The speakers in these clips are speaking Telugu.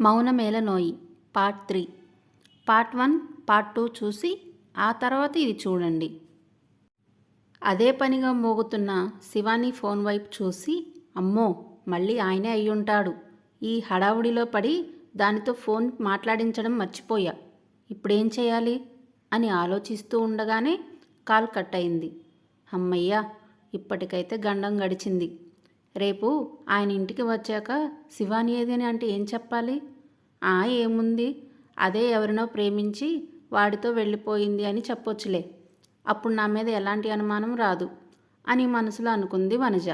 మౌనమేళనోయి పార్ట్ 3 పార్ట్ 1 పార్ట్ 2 చూసి ఆ తర్వాత ఇది చూడండి. అదే పనిగా మోగుతున్న శివాని ఫోన్ వైపు చూసి, అమ్మో మళ్ళీ ఆయనే అయ్యుంటాడు, ఈ హడావుడిలో పడి దానితో ఫోన్ మాట్లాడించడం మర్చిపోయా, ఇప్పుడేం చేయాలి అని ఆలోచిస్తూ ఉండగానే కాల్ కట్ అయింది. అమ్మయ్యా, ఇప్పటికైతే గండం గడిచింది. రేపు ఆయన ఇంటికి వచ్చాక శివాని ఏదని అంటే ఏం చెప్పాలి? ఏముంది, అదే ఎవరినో ప్రేమించి వాడితో వెళ్ళిపోయింది అని చెప్పొచ్చులే, అప్పుడు నా మీద ఎలాంటి అనుమానం రాదు అని మనసులో అనుకుంది వనజ.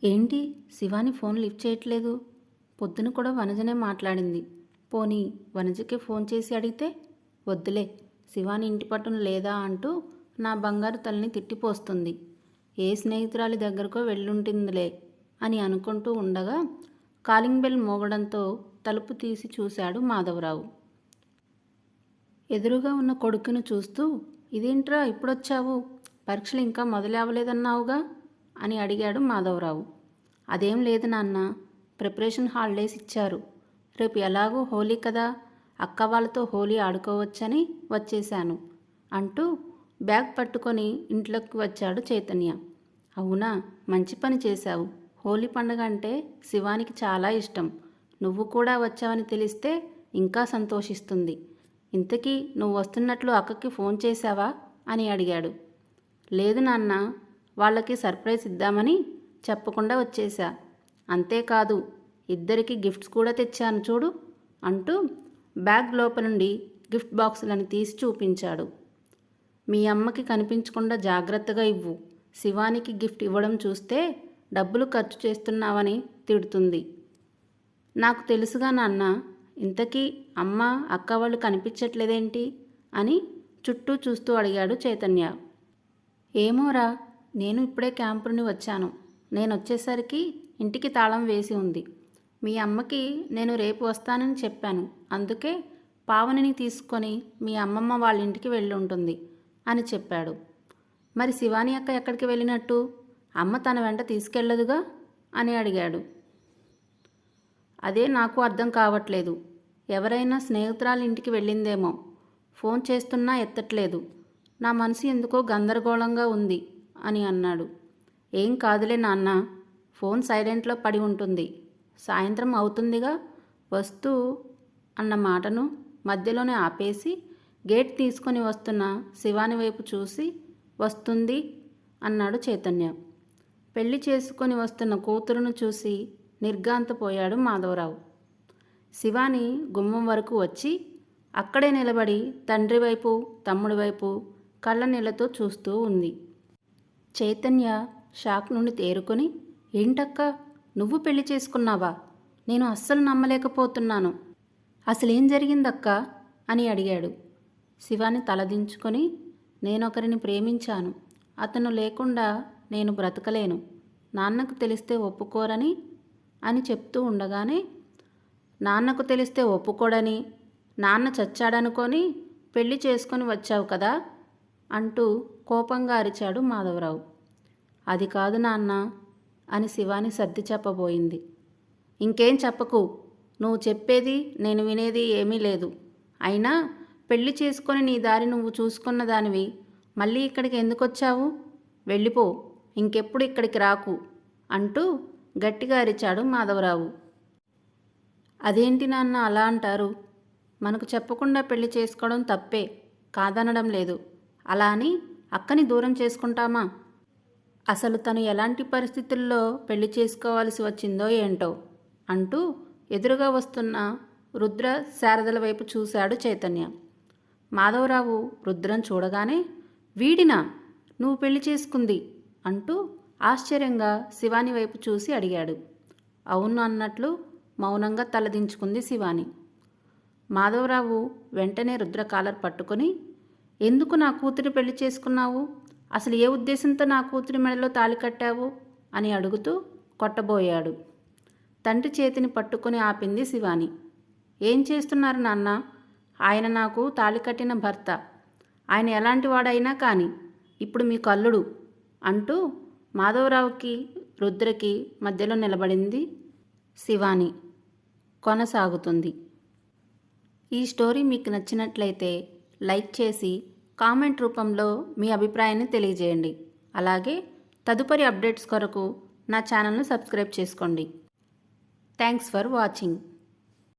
ఏంటి శివాని ఫోన్ లిఫ్ట్ చేయట్లేదు? పొద్దున కూడా వనజనే మాట్లాడింది. పోనీ వనజకి ఫోన్ చేసి అడిగితే, వద్దులే శివాని ఇంటి పట్టున లేదా అంటూ నా బంగారు తల్లిని తిట్టిపోస్తుంది, ఏ స్నేహితురాలి దగ్గరకో వెళ్ళుంటుందిలే అని అనుకుంటూ ఉండగా కాలింగ్ బెల్ మోగడంతో తలుపు తీసి చూశాడు మాధవరావు. ఎదురుగా ఉన్న కొడుకును చూస్తూ, ఇదేంట్రా ఇప్పుడొచ్చావు, పరీక్షలు ఇంకా మొదలవ్వలేదన్నావుగా అని అడిగాడు మాధవరావు. అదేం లేదు నాన్న, ప్రిపరేషన్ హాలిడేస్ ఇచ్చారు, రేపు ఎలాగో హోలీ కదా, అక్క వాళ్ళతో హోలీ ఆడుకోవచ్చని వచ్చేశాను అంటూ బ్యాగ్ పట్టుకొని ఇంట్లోకి వచ్చాడు చైతన్య. అవునా, మంచి పని చేశావు, హోలీ పండుగ అంటే శివానికి చాలా ఇష్టం, నువ్వు కూడా వచ్చావని తెలిస్తే ఇంకా సంతోషిస్తుంది. ఇంతకీ నువ్వు వస్తున్నట్లు అక్కకి ఫోన్ చేశావా అని అడిగాడు. లేదు నాన్న, వాళ్ళకి సర్ప్రైజ్ ఇద్దామని చెప్పకుండా వచ్చేసా, అంతేకాదు ఇద్దరికి గిఫ్ట్స్ కూడా తెచ్చాను చూడు అంటూ బ్యాగ్ లోపల నుండి గిఫ్ట్ బాక్సులను తీసి చూపించాడు. మీ అమ్మకి కనిపించకుండా జాగ్రత్తగా ఇవ్వు, శివానికి గిఫ్ట్ ఇవ్వడం చూస్తే డబ్బులు ఖర్చు చేస్తున్నావని తిడుతుంది. నాకు తెలుసుగా నాన్న, ఇంతకీ అమ్మ అక్క వాళ్ళు కనిపించట్లేదేంటి అని చుట్టూ చూస్తూ అడిగాడు చైతన్య. ఏమోరా, నేను ఇప్పుడే క్యాంపు నుండి వచ్చాను, నేను వచ్చేసరికి ఇంటికి తాళం వేసి ఉంది, మీ అమ్మకి నేను రేపు వస్తానని చెప్పాను, అందుకే పావనిని తీసుకొని మీ అమ్మమ్మ వాళ్ళ ఇంటికి వెళ్ళి ఉంటుంది అని చెప్పాడు. మరి శివాని అక్క ఎక్కడికి వెళ్ళినట్టు, అమ్మ తన వెంట తీసుకెళ్ళదుగా అని అడిగాడు. అదే నాకు అర్థం కావట్లేదు, ఎవరైనా స్నేహితురాల ఇంటికి వెళ్ళిందేమో, ఫోన్ చేస్తున్నా ఎత్తట్లేదు, నా మనసు ఎందుకో గందరగోళంగా ఉంది అని అన్నాడు. ఏం కాదులే నాన్న, ఫోన్ సైలెంట్లో పడి ఉంటుంది, సాయంత్రం అవుతుందిగా వస్తూ అన్న మాటను మధ్యలోనే ఆపేసి గేట్ తీసుకొని వస్తున్న శివాని వైపు చూసి, వస్తుంది అన్నాడు చైతన్య. పెళ్లి చేసుకొని వస్తున్న కూతురును చూసి నిర్ఘాంతపోయాడు మాధవరావు. శివాని గుమ్మం వరకు వచ్చి అక్కడే నిలబడి తండ్రి వైపు తమ్ముడి వైపు కళ్ళ నీళ్లతో చూస్తూ ఉంది. చైతన్య షాక్ నుండి తేరుకొని, ఏంటక్క నువ్వు పెళ్లి చేసుకున్నావా, నేను అస్సలు నమ్మలేకపోతున్నాను, అసలేం జరిగిందక్క అని అడిగాడు. శివాని తలదించుకొని, నేనొకరిని ప్రేమించాను, అతను లేకుండా నేను బ్రతకలేను, నాన్నకు తెలిస్తే ఒప్పుకోరని అని చెప్తూ ఉండగానే, నాన్నకు తెలిస్తే ఒప్పుకోడని, నాన్న చచ్చాడనుకొని పెళ్లి చేసుకొని వచ్చావు కదా అంటూ కోపంగా అరిచాడు మాధవరావు. అది కాదు నాన్న అని శివాని సర్ది చెప్పబోయింది. ఇంకేం చెప్పకు, నువ్వు చెప్పేది నేను వినేది ఏమీ లేదు, అయినా పెళ్లి చేసుకొని నీ దారి నువ్వు చూసుకున్న దానివి మళ్ళీ ఇక్కడికి ఎందుకు వచ్చావు, వెళ్ళిపో, ఇంకెప్పుడు ఇక్కడికి రాకు అంటూ గట్టిగా అరిచాడు మాధవరావు. అదేంటి నాన్న అలా అంటారు, మనకు చెప్పకుండా పెళ్లి చేసుకోవడం తప్పే, కాదనడం లేదు, అలా అని అక్కని దూరం చేసుకుంటామా, అసలు తను ఎలాంటి పరిస్థితుల్లో పెళ్లి చేసుకోవాల్సి వచ్చిందో ఏంటో అంటూ ఎదురుగా వస్తున్న రుద్ర శారదల వైపు చూశాడు చైతన్య. మాధవరావు రుద్రం చూడగానే, వీడినా నువ్వు పెళ్లి చేసుకుంది అంటూ ఆశ్చర్యంగా శివాని వైపు చూసి అడిగాడు. అవును అన్నట్లు మౌనంగా తలదించుకుంది శివాని. మాధవరావు వెంటనే రుద్ర కాలర్ పట్టుకొని, ఎందుకు నా కూతురి పెళ్లి చేసుకున్నావు, అసలు ఏ ఉద్దేశంతో నా కూతురి మెడలో తాళి కట్టావు అని అడుగుతూ కొట్టబోయాడు. తండ్రి చేతిని పట్టుకొని ఆపింది శివాని. ఏం చేస్తున్నారు నాన్న, ఆయన నాకు తాళి కట్టిన భర్త, ఆయన ఎలాంటి వాడైనా కానీ ఇప్పుడు మీ కల్లుడు అంటూ మాధవరావుకి రుద్రకి మధ్యలో నిలబడింది శివాని. కొనసాగుతుంది. ఈ స్టోరీ మీకు నచ్చినట్లయితే లైక్ చేసి కామెంట్ రూపంలో మీ అభిప్రాయాన్ని తెలియజేయండి. అలాగే తదుపరి అప్డేట్స్ కొరకు నా ఛానల్ను సబ్స్క్రైబ్ చేసుకోండి. Thanks for watching.